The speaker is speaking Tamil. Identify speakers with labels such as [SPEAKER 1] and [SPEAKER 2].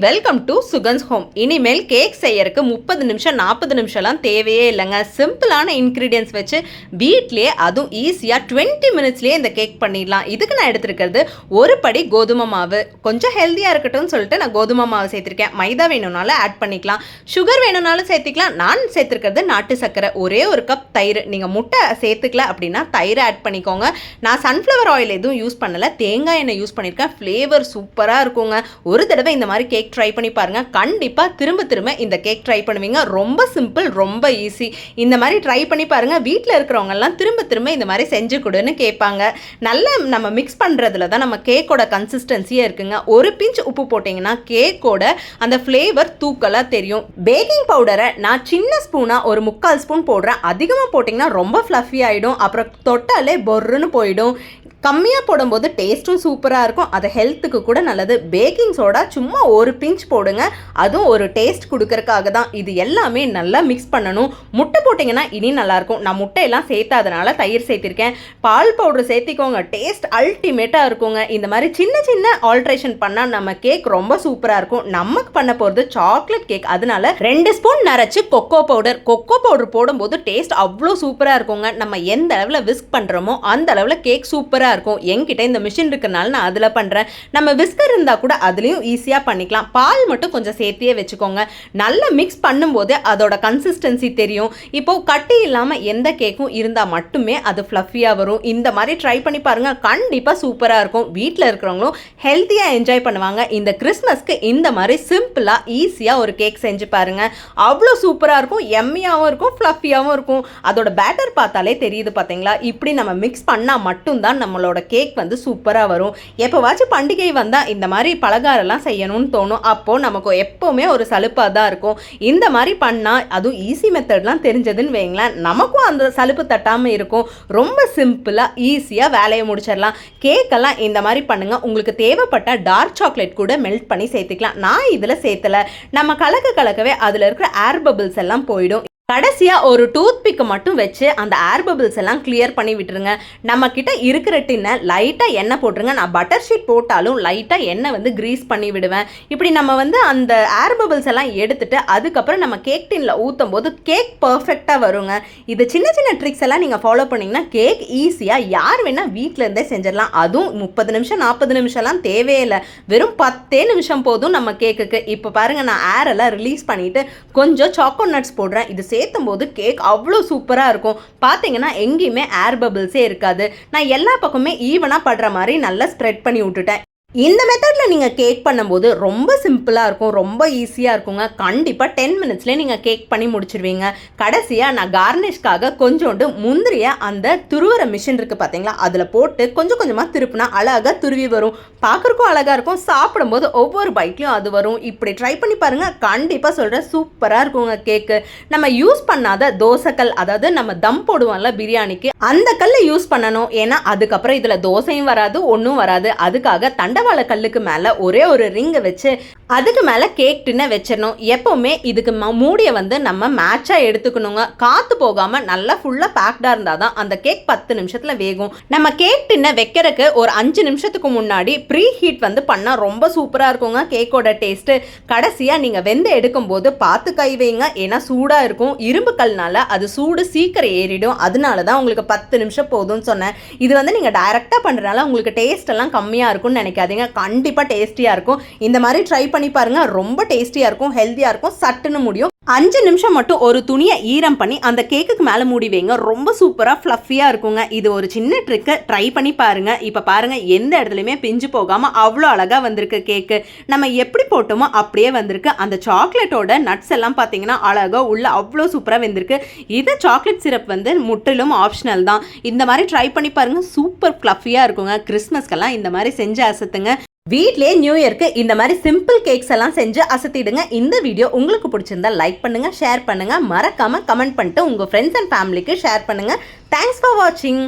[SPEAKER 1] Welcome to Sugan's home. இனிமேல் கேக் செய்யறதுக்கு 30 நிமிஷம் 40 நிமிஷம்லாம் தேவையே இல்லைங்க. சிம்பிளான இன்க்ரீடியன்ஸ் வச்சு வீட்லேயே அதுவும் ஈஸியாக 20 மினிட்ஸ்லேயே இந்த கேக் பண்ணிடலாம். இதுக்கு நான் எடுத்துருக்கிறது ஒரு படி கோதுமை மாவு. கொஞ்சம் ஹெல்த்தியாக இருக்கட்டும்னு சொல்லிட்டு நான் கோதுமை மாவு சேர்த்துருக்கேன். மைதா வேணும்னாலும் ஆட் பண்ணிக்கலாம், சுகர் வேணும்னாலும் சேர்த்துக்கலாம். நான் சேர்த்துருக்கிறது நாட்டு சர்க்கரை, ஒரே ஒரு கப் தயிர். நீங்கள் முட்டை சேர்த்துக்கல அப்படின்னா தயிர் ஆட் பண்ணிக்கோங்க. நான் சன்ஃப்ளவர் ஆயில் எதுவும் யூஸ் பண்ணலை, தேங்காய் எண்ணெய் யூஸ் பண்ணியிருக்கேன். ஃப்ளேவர் சூப்பராக இருக்குங்க. ஒரு தடவை இந்த மாதிரி கேக் ட்ரை பண்ணி பாருங்கள். கண்டிப்பாக திரும்ப இந்த கேக் ட்ரை பண்ணுவீங்க. ரொம்ப சிம்பிள், ரொம்ப ஈஸி. இந்த மாதிரி ட்ரை பண்ணி பாருங்கள். வீட்டில் இருக்கிறவங்கெல்லாம் திரும்ப இந்த மாதிரி செஞ்சு கொடுன்னு கேட்பாங்க. நல்லா நம்ம மிக்ஸ் பண்ணுறதுல தான் நம்ம கேக்கோட கன்சிஸ்டன்சியே இருக்குங்க. ஒரு பிஞ்ச் உப்பு போட்டிங்கன்னா கேக்கோட அந்த ஃப்ளேவர் தூக்கலாக தெரியும். பேக்கிங் பவுடரை நான் சின்ன ஸ்பூனாக ஒரு 3/4 ஸ்பூன் போடுறேன். அதிகமாக போட்டிங்கன்னா ரொம்ப ஃப்ளஃபி ஆகிடும், அப்புறம் தொட்டாலே பொர்ருன்னு போயிடும். கம்மியாக போடும்போது டேஸ்ட்டும் சூப்பராக இருக்கும், அது ஹெல்த்துக்கு கூட நல்லது. பேக்கிங் சோடா சும்மா ஒரு பிஞ்ச் போடுங்க, அதுவும் ஒரு டேஸ்ட் கொடுக்கறதுக்காக தான். இது எல்லாமே நல்லா மிக்ஸ் பண்ணணும். முட்டை போட்டிங்கன்னா இனி நல்லாயிருக்கும். நான் முட்டையெல்லாம் சேர்த்தாதனால தயிர் சேர்த்திருக்கேன். பால் பவுடர் சேர்த்திக்கோங்க, டேஸ்ட் அல்டிமேட்டாக இருக்குங்க. இந்த மாதிரி சின்ன ஆல்ட்ரேஷன் பண்ணால் நம்ம கேக் ரொம்ப சூப்பராக இருக்கும். நமக்கு பண்ண போகிறது சாக்லேட் கேக், அதனால 2 ஸ்பூன் நரைச்சி கொக்கோ பவுடர் போடும்போது டேஸ்ட் அவ்வளோ சூப்பராக இருக்குங்க. நம்ம எந்த அளவில் விஸ்க் பண்ணுறோமோ அந்த அளவில் கேக் சூப்பராக இருக்கும். என்கிட்ட இந்த மிஷின் இருக்கனால நான் அதில் பண்ணுறேன். நம்ம விஸ்கர் இருந்தால் கூட அதுலேயும் ஈஸியாக பண்ணிக்கலாம். பால் மட்டும் கொஞ்சம் சேர்த்தியே வச்சுக்கோங்க. நல்லா மிக்ஸ் பண்ணும்போது அதோட கன்சிஸ்டன்சி தெரியும். இப்போ கட்டி இல்லாமல் எந்த கேக்கும் இருந்தால் மட்டுமே அது ஃப்ளஃபியாக வரும். இந்த மாதிரி ட்ரை பண்ணி பாருங்கள், கண்டிப்பாக சூப்பராக இருக்கும். வீட்டில் இருக்கிறவங்களும் ஹெல்த்தியாக என்ஜாய் பண்ணுவாங்க. இந்த கிறிஸ்மஸ்க்கு இந்த மாதிரி சிம்பிளாக ஈஸியாக ஒரு கேக் செஞ்சு பாருங்கள். அவ்வளோ சூப்பராக இருக்கும், எம்மியாகவும் இருக்கும், ஃப்ளஃபியாகவும் இருக்கும். அதோட பேட்டர் பார்த்தாலே தெரியுது பார்த்தீங்களா? இப்படி நம்ம மிக்ஸ் பண்ணால் மட்டும்தான் நம்மளோட கேக் வந்து சூப்பராக வரும். எப்போவாச்சும் பண்டிகை வந்தால் இந்த மாதிரி பலகாரம்லாம் செய்யணும்னு தோணும். அப்போது நமக்கு எப்போவுமே ஒரு சலுப்பாக தான் இருக்கும். இந்த மாதிரி பண்ணால் அதுவும் ஈஸி மெத்தட்லாம் தெரிஞ்சதுன்னு வைங்களேன், நமக்கும் அந்த சலுப்பு தட்டாமல் இருக்கும். ரொம்ப சிம்பிளாக ஈஸியாக வேலையை முடிச்சிடலாம். கேக்கெல்லாம் இந்த மாதிரி பண்ணுங்கள். உங்களுக்கு தேவைப்பட்ட டார்க் சாக்லேட் கூட மெல்ட் பண்ணி சேர்த்துக்கலாம். நான் இதில் சேர்த்தலை. நம்ம கலக்கவே அதில் இருக்கிற ஏர் பபிள்ஸ் எல்லாம் போயிடும். கடைசியாக ஒரு டூத் பிக்கை மட்டும் வச்சு அந்த ஏர் பபிள்ஸ் எல்லாம் கிளியர் பண்ணி விட்டுருங்க. நம்ம கிட்ட இருக்கிற டின்னை லைட்டாக எண்ணெய் போட்டுருங்க. நான் பட்டர் ஷீட் போட்டாலும் லைட்டாக எண்ணெய் வந்து கிரீஸ் பண்ணி விடுவேன். இப்படி நம்ம வந்து அந்த ஏர் பபிள்ஸ் எல்லாம் எடுத்துட்டு அதுக்கப்புறம் நம்ம கேக் டின்ல ஊற்றும் போது கேக் பர்ஃபெக்டாக வருங்க. இது சின்ன ட்ரிக்ஸ் எல்லாம் நீங்கள் ஃபாலோ பண்ணிங்கன்னா கேக் ஈஸியாக யார் வேணால் வீட்டில் இருந்தே செஞ்சிடலாம். அதுவும் 30 நிமிஷம் 40 நிமிஷம்லாம் தேவையில்லை, வெறும் 10 நிமிஷம் போதும் நம்ம கேக்குக்கு. இப்போ பாருங்கள், நான் ஏர் எல்லாம் ரிலீஸ் பண்ணிவிட்டு கொஞ்சம் சாக்கோ நட்ஸ் போடுறேன். இது சேர்த்தும் போது கேக் அவ்வளோ சூப்பராக இருக்கும். பார்த்தீங்கன்னா எங்கேயுமே ஏர் பபிள்ஸே இருக்காது. நான் எல்லா பக்கமே ஈவனாக படுற மாதிரி நல்லா ஸ்ப்ரெட் பண்ணி விட்டுட்டேன். இந்த மெத்தடில் நீங்கள் கேக் பண்ணும்போது ரொம்ப சிம்பிளாக இருக்கும், ரொம்ப ஈஸியாக இருக்குங்க. கண்டிப்பாக 10 மினிட்ஸ்லேயே நீங்கள் கேக் பண்ணி முடிச்சிடுவீங்க. கடைசியாக நான் கார்னிஷ்காக கொஞ்சோண்டு முந்திரியை அந்த துருவுற மிஷின் இருக்குது பார்த்தீங்களா, அதில் போட்டு கொஞ்சமாக திருப்பினா அழகாக துருவி வரும். பார்க்குறக்கும் அழகாக இருக்கும், சாப்பிடும்போது ஒவ்வொரு பைட்லையும் அது வரும். இப்படி ட்ரை பண்ணி பாருங்கள், கண்டிப்பாக சொல்கிறேன் சூப்பராக இருக்குங்க கேக்கு. நம்ம யூஸ் பண்ணாத தோசைக்கல், அதாவது நம்ம தம் போடுவோம்ல பிரியாணிக்கு, அந்த கல்லை யூஸ் பண்ணணும். ஏன்னா அதுக்கப்புறம் இதில் தோசையும் வராது, ஒன்றும் வராது. அதுக்காக தண்டவாள கல்லுக்கு மேலே ஒரே ஒரு ரிங்கை வச்சு அதுக்கு மேலே கேக் டின்னை வச்சிடணும். எப்போவுமே இதுக்கு மூடியை வந்து நம்ம மேட்சாக எடுத்துக்கணுங்க. காற்று போகாமல் நல்லா ஃபுல்லாக பேக்டாக இருந்தால் தான் அந்த கேக் 10 நிமிஷத்தில் வேகும். நம்ம கேக் டின்னை வைக்கிறதுக்கு ஒரு 5 நிமிஷத்துக்கு முன்னாடி ப்ரீ ஹீட் வந்து பண்ணால் ரொம்ப சூப்பராக இருக்குங்க கேக்கோட டேஸ்ட்டு. கடைசியாக நீங்கள் வெந்து எடுக்கும்போது பார்த்து கை வைங்க, ஏன்னா சூடாக இருக்கும். இரும்பு கல்னால அது சூடு சீக்கிரம் ஏறிடும். அதனால தான் உங்களுக்கு 10 நிமிஷம் போதும்னு சொன்னேன். இது வந்து நீங்கள் டைரெக்டாக பண்ணுறதுனால உங்களுக்கு டேஸ்ட் எல்லாம் கம்மியாக இருக்கும்னு நினைக்காதீங்க. கண்டிப்பாக டேஸ்டியாக இருக்கும். இந்த மாதிரி ட்ரை பண்ணி பாருங்க, ரொம்ப டேஸ்டியாக இருக்கும், ஹெல்த்தியாக இருக்கும், சட்டுன்னு முடியும். 5 நிமிஷம் மட்டும் ஒரு துணியை ஈரம் பண்ணி அந்த கேக்குக்கு மேலே மூடி வைங்க. ரொம்ப சூப்பராக ஃப்ளஃபியாக இருக்குங்க. இது ஒரு சின்ன ட்ரிக்கை ட்ரை பண்ணி பாருங்க. இப்போ பாருங்க, எந்த இடத்துலையுமே பிஞ்சு போகாமல் அவ்வளோ அழகாக வந்திருக்கு கேக்கு. நம்ம எப்படி போட்டோமோ அப்படியே வந்திருக்கு. அந்த சாக்லேட்டோட நட்ஸ் எல்லாம் பார்த்தீங்கன்னா அழகாக உள்ள அவ்வளோ சூப்பராக வந்திருக்கு. இது சாக்லேட் சிரப் வந்து முற்றிலும் ஆப்ஷனல் தான். இந்த மாதிரி ட்ரை பண்ணி பாருங்க, சூப்பர் ஃப்ளஃபியாக இருக்குங்க. கிறிஸ்மஸ்க்கெல்லாம் இந்த மாதிரி செஞ்சு அசத்துங்க. வீட்லேயே நியூ இயர்க்கு இந்த மாதிரி சிம்பிள் கேக்ஸ் எல்லாம் செஞ்சு அசத்திடுங்க. இந்த வீடியோ உங்களுக்கு பிடிச்சிருந்தா லைக் பண்ணுங்க, ஷேர் பண்ணுங்க, மறக்காம கமெண்ட் பண்ணிட்டு உங்க ஃப்ரெண்ட்ஸ் அண்ட் ஃபேமிலிக்கு ஷேர் பண்ணுங்க. தேங்க்ஸ் ஃபார் வாட்சிங்.